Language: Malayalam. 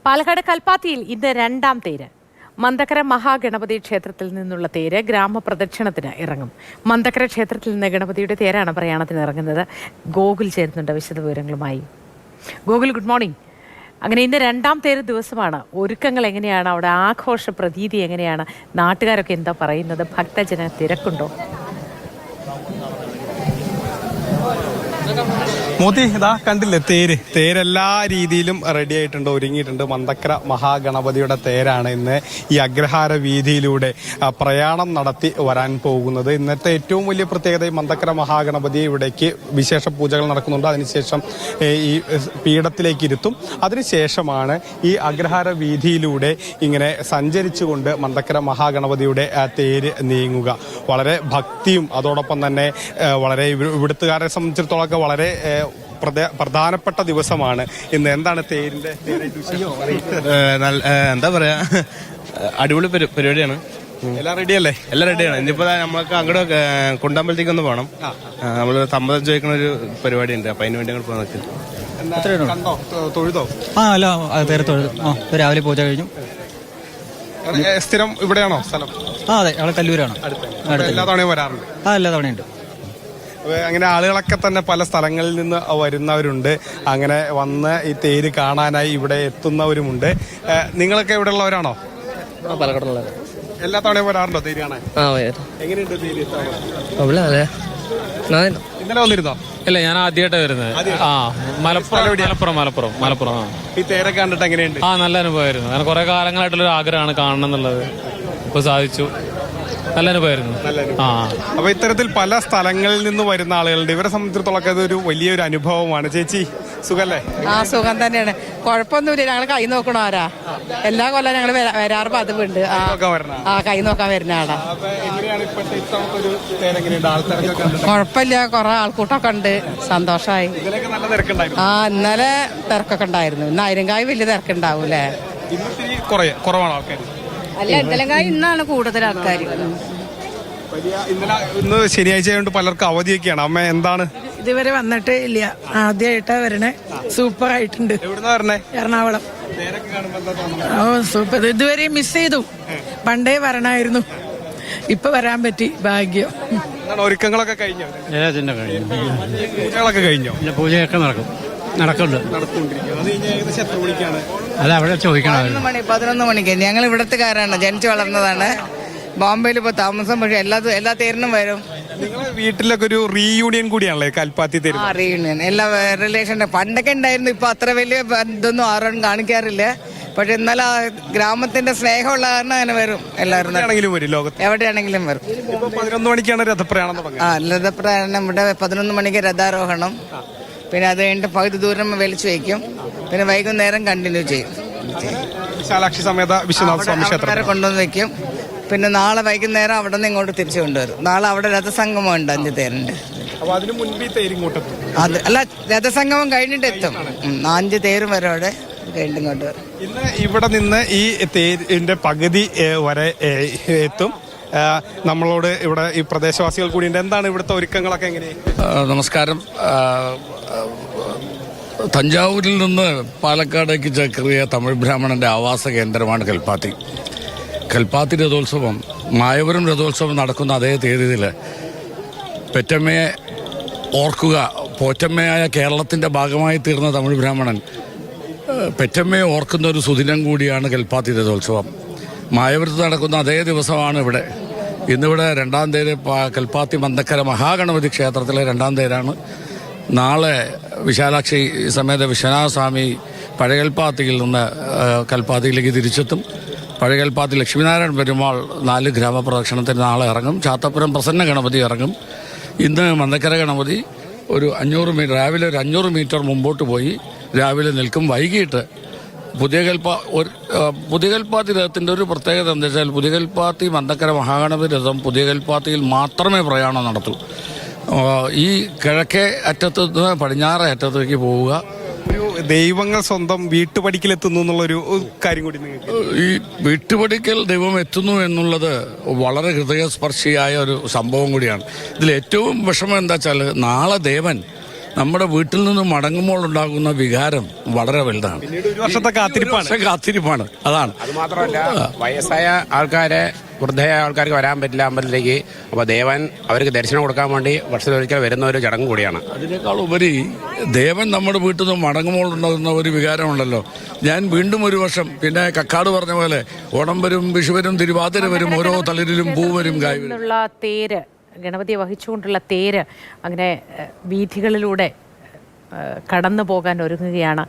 പാലക്കാട് കൽപ്പാത്തിയിൽ ഇന്ന് രണ്ടാം തേര്. മന്തക്കര മഹാഗണപതി ക്ഷേത്രത്തിൽ നിന്നുള്ള തേര് ഗ്രാമപ്രദക്ഷിണത്തിന് ഇറങ്ങും. മന്തക്കര ക്ഷേത്രത്തിൽ നിന്ന് ഗണപതിയുടെ തേരാണ് പ്രയാണത്തിന് ഇറങ്ങുന്നത്. ഗോകുൽ ചേരുന്നുണ്ട് വിശദവിവരങ്ങളുമായി. Gokul, good morning. അങ്ങനെ ഇന്ന് രണ്ടാം തേര് ദിവസമാണ്. ഒരുക്കങ്ങൾ എങ്ങനെയാണ്? അവിടെ ആഘോഷ പ്രതീതി എങ്ങനെയാണ്? നാട്ടുകാരൊക്കെ എന്താ പറയുന്നത്? ഭക്തജന തിരക്കുണ്ടോ? മോത്തി ഇതാ കണ്ടില്ലേ തേരെല്ലാ രീതിയിലും റെഡി ആയിട്ടുണ്ട്, ഒരുങ്ങിയിട്ടുണ്ട്. മന്തക്കര മഹാഗണപതിയുടെ തേരാണ് ഇന്ന് ഈ അഗ്രഹാര വീതിയിലൂടെ പ്രയാണം നടത്തി വരാൻ പോകുന്നത്. ഇന്നത്തെ ഏറ്റവും വലിയ പ്രത്യേകത ഈ മന്തക്കര മഹാഗണപതി ഇവിടേക്ക് വിശേഷ പൂജകൾ നടക്കുന്നുണ്ട്. അതിനുശേഷം ഈ പീഠത്തിലേക്ക് ഇരുത്തും. അതിനുശേഷമാണ് ഈ അഗ്രഹാര വീതിയിലൂടെ ഇങ്ങനെ സഞ്ചരിച്ചുകൊണ്ട് മന്തക്കര മഹാഗണപതിയുടെ തേര് നീങ്ങുക. വളരെ ഭക്തിയും അതോടൊപ്പം തന്നെ വളരെ ഇവിടുത്തുകാരെ സംബന്ധിച്ചിടത്തോളം വളരെ പ്രധാനപ്പെട്ട ദിവസമാണ് ഇന്ന്. എന്താണ് തേരിന്റെ എന്താ പറയാ, അടിപൊളി പരിപാടിയാണ്. എല്ലാം റെഡിയല്ലേ? എല്ലാം റെഡിയാണ്. ഇനിയിപ്പോ നമുക്ക് അങ്ങോട്ട് കുണ്ടമ്പലത്തേക്ക് ഒന്ന് പോകണം. നമ്മള് സമ്മതം ചോദിക്കുന്ന ഒരു പരിപാടി ഉണ്ട്. അപ്പൊ അതിന് വേണ്ടി അങ്ങോട്ട് പോകാൻ നിൽക്കും. തൊഴുതോ? രാവിലെ പൂജ കഴിഞ്ഞു. സ്ഥിരം ഇവിടെയാണോ സ്ഥലം? അതെ, അവിടെ കല്ലൂരാണ്. എല്ലാ തവണയും വരാറുണ്ട്? എല്ലാ തവണയുണ്ട്. അങ്ങനെ ആളുകളൊക്കെ തന്നെ പല സ്ഥലങ്ങളിൽ നിന്ന് വരുന്നവരുണ്ട്. അങ്ങനെ വന്ന് ഈ തേര് കാണാനായി ഇവിടെ എത്തുന്നവരുമുണ്ട്. നിങ്ങളൊക്കെ ഇവിടെ ഉള്ളവരാണോ? പാലക്കാടുള്ള. എല്ലാ തവണയും വരാറുണ്ടോ തേര് കാണാൻ? എങ്ങനെയുണ്ട് തേര്? ഇന്നലെ വന്നിരുന്നോ? ഇല്ല, ഞാൻ ആദ്യമായിട്ടാണ് വരുന്നത്. മലപ്പുറം. ഈ തേരൊക്കെ കണ്ടിട്ട് എങ്ങനെയുണ്ട്? നല്ല അനുഭവമായിരുന്നു. കാരണം കുറെ കാലങ്ങളായിട്ടുള്ളൊരു ആഗ്രഹമാണ് കാണണം എന്നുള്ളത്. ഇപ്പൊ സാധിച്ചു. നല്ല അനുഭവമായിരുന്നു. അപ്പൊ ഇത്തരത്തിൽ പല സ്ഥലങ്ങളിൽ നിന്ന് വരുന്ന ആളുകളുണ്ട്. ഇവരെ സംബന്ധിച്ചിടത്തോളം അതൊരു വലിയൊരു അനുഭവമാണ്. ചേച്ചി സുഖല്ലേ? സുഖം തന്നെയാണ്, കുഴപ്പമൊന്നുമില്ല. ഞങ്ങൾ കൈ നോക്കണോ ആരാ? എല്ലാ കൊല്ലം ഞങ്ങൾ വരാറ് പതിവുണ്ട്. കൈ നോക്കാൻ വരുന്ന ആളാ. കുഴപ്പമില്ല, കുറെ ആൾക്കൂട്ടമൊക്കെ ഉണ്ട്. സന്തോഷമായി. ഇന്നലെ തിരക്കൊക്കെ ഉണ്ടായിരുന്നു. ഇന്ന് ആയിരങ്കായി വലിയ തിരക്കുണ്ടാവൂലേ? കുറവാണ് ആൾക്കാർ. അല്ല, ഇന്നലെങ്കായി ഇന്നാണ് കൂടുതൽ ആൾക്കാർ. ഇന്ന് ശനിയാഴ്ച ആയതുകൊണ്ട് പലർക്കും അവധിയൊക്കെയാണ്. അമ്മ എന്താണ്? ഇതുവരെ വന്നിട്ടേ ഇല്ല, ആദ്യമായിട്ടാ വരണേ. സൂപ്പർ ആയിട്ടുണ്ട്. എവിടുന്നാ വരണേ? എറണാകുളം. സൂപ്പർ. ഇതുവരെ മിസ് ചെയ്തു. പണ്ടേ വരണായിരുന്നു, ഇപ്പൊ വരാൻ പറ്റി. ഭാഗ്യം. ഒരുക്കങ്ങളൊക്കെ കഴിഞ്ഞോ? പൂജകളൊക്കെ കഴിഞ്ഞോ? പൂജയൊക്കെ നടക്കുന്നുണ്ട്. അല്ല, അവിടെ ചോദിക്കണം. 11 മണിക്ക്. ഞങ്ങൾ ഇവിടത്തുകാരാണ്, ജനിച്ചു വളർന്നതാണ്. ബോംബെയിൽ ഇപ്പോൾ താമസം. പക്ഷെ എല്ലാ തേരിനും വരും. നിങ്ങളെ വീട്ടിലൊക്കെ ഒരു റീയൂണിയൻ കൂടിയാണല്ലേ കൽപ്പാത്തി തേര്? റീയൂണിയൻ എല്ലാ റിലേഷന്റെ പണ്ടൊക്കെ ഉണ്ടായിരുന്നു. ഇപ്പൊ അത്ര വലിയ ഇതൊന്നും ആരും കാണിക്കാറില്ല. പക്ഷെ എന്നാലും ആ ഗ്രാമത്തിന്റെ സ്നേഹമുള്ള കാരണം അങ്ങനെ വരും. എല്ലാവരും വരും, ലോകത്ത് എവിടെയാണെങ്കിലും വരും. 11 മണിക്കാണ് രഥപ്രയാണം തുടങ്ങുന്നത്. രഥപ്രയാണം ഇവിടെ 11 മണിക്ക് രഥാരോഹണം. പിന്നെ അത് കഴിഞ്ഞിട്ട് പകുതി ദൂരം വലിച്ചു വയ്ക്കും. പിന്നെ വൈകുന്നേരം കണ്ടിന്യൂ ചെയ്യും. വിശാലാക്ഷി സമേത വിശ്വനാഥ സ്വാമി ക്ഷേത്രം കൊണ്ടുവന്ന് വെക്കും. പിന്നെ നാളെ വൈകുന്നേരം അവിടെ നിന്ന് ഇങ്ങോട്ട് തിരിച്ചു കൊണ്ടുവരും. നാളെ അവിടെ രഥസംഗമം ഉണ്ട്, 5 തേരുണ്ട്. അല്ല, രഥസംഗമം കഴിഞ്ഞിട്ട് എത്തും. 5 തേരും വരെ അവിടെ കഴിഞ്ഞിട്ട് ഇങ്ങോട്ട് വരും. ഇന്ന് ഇവിടെ നിന്ന് ഈ തേരിന്റെ പകുതി വരെ എത്തും. നമ്മളോട് ഇവിടെ ഈ പ്രദേശവാസികൾ കൂടി ഉണ്ട്. എന്താണ് ഇവിടുത്തെ ഒരുക്കങ്ങളൊക്കെ എങ്ങനെ? നമസ്കാരം. തഞ്ചാവൂരിൽ നിന്ന് പാലക്കാടേക്ക് ചേക്കേറിയ തമിഴ് ബ്രാഹ്മണന്റെ ആവാസ കേന്ദ്രമാണ് കൽപ്പാത്തി. കൽപ്പാത്തി രഥോത്സവം, മായവരം രഥോത്സവം നടക്കുന്ന അതേ തീയതിയിൽ പെറ്റമ്മയെ ഓർക്കുക, പോറ്റമ്മയായ കേരളത്തിൻ്റെ ഭാഗമായി തീർന്ന തമിഴ് ബ്രാഹ്മണൻ പെറ്റമ്മയെ ഓർക്കുന്ന ഒരു സുദിനം കൂടിയാണ് കൽപ്പാത്തി രഥോത്സവം. മായവരത്ത് നടക്കുന്ന അതേ ദിവസമാണ് ഇവിടെ. ഇന്നിവിടെ രണ്ടാം തേര് കൽപ്പാത്തി മന്തക്കര മഹാഗണപതി ക്ഷേത്രത്തിലെ രണ്ടാം തേരാണ്. നാളെ വിശാലാക്ഷി സമേത വിശ്വനാഥ സ്വാമി പഴയകൽപ്പാത്തിയിൽ നിന്ന് കൽപ്പാത്തിയിലേക്ക് തിരിച്ചെത്തും. പഴയകൽപ്പാത്തി ലക്ഷ്മീനാരായണ പെരുമാൾ 4 ഗ്രാമപ്രദക്ഷിണത്തിന് നാളെ ഇറങ്ങും. ചാത്തപ്പുരം പ്രസന്ന ഗണപതി ഇറങ്ങും. ഇന്ന് മന്തക്കര ഗണപതി ഒരു 500 മീറ്റർ, രാവിലെ ഒരു 500 മീറ്റർ മുമ്പോട്ട് പോയി രാവിലെ നിൽക്കും. വൈകിട്ട് പുതിയ കൽപ്പാത്തി രഥത്തിൻ്റെ ഒരു പ്രത്യേകത എന്താ വെച്ചാൽ, പുതിയ കൽപ്പാത്തി മന്തക്കര മഹാഗണപതി രഥം പുതിയ കൽപ്പാത്തിയിൽ മാത്രമേ പ്രയാണം നടത്തൂ. ഈ കിഴക്കേ അറ്റത്ത് നിന്ന് പടിഞ്ഞാറേ അറ്റത്തേക്ക് പോവുക. ഒരു ദൈവങ്ങൾ സ്വന്തം വീട്ടുപടിക്കലെത്തുന്നു എന്നുള്ളൊരു കാര്യം കൂടി നിങ്ങൾക്ക്? ഈ വീട്ടുപടിക്കൽ ദൈവം എത്തുന്നു എന്നുള്ളത് വളരെ ഹൃദയസ്പർശിയായ ഒരു സംഭവം കൂടിയാണ്. ഇതിൽ ഏറ്റവും വിഷമം എന്താ വെച്ചാൽ, നാളെ ദേവൻ നമ്മുടെ വീട്ടിൽ നിന്ന് മടങ്ങുമ്പോൾ ഉണ്ടാകുന്ന വികാരം വളരെ വലുതാണ്. ഒരു വർഷത്തെ കാത്തിരിപ്പാണ്. ഒരു വർഷം കാത്തിരിപ്പാണ്. അതാണ്. അത് മാത്രമല്ല, വയസ്സായ ആൾക്കാരെ, വൃദ്ധയായ ആൾക്കാർക്ക് വരാൻ പറ്റില്ല അമ്പലത്തിലേക്ക്. അപ്പോൾ ദേവൻ അവർക്ക് ദർശനം കൊടുക്കാൻ വേണ്ടി വർഷത്തിലൊരിക്കൽ വരുന്ന ഒരു ചടങ്ങ് കൂടിയാണ്. അതിനേക്കാൾ ഉപരി ദേവൻ നമ്മുടെ വീട്ടിൽ നിന്ന് മടങ്ങുമ്പോൾ ഉണ്ടാകുന്ന ഒരു വികാരമുണ്ടല്ലോ. ഞാൻ വീണ്ടും ഒരു വർഷം, പിന്നെ കക്കാട് പറഞ്ഞ പോലെ ഓണം വരും, വിഷു വരും, തിരുവാതിര വരും, ഓരോ തളിരിലും പൂ വരും, കായ് വരും. തേര്, ഗണപതിയെ വഹിച്ചുകൊണ്ടുള്ള തേര് അങ്ങനെ വീഥികളിലൂടെ കടന്നു പോകാൻ ഒരുങ്ങുകയാണ്.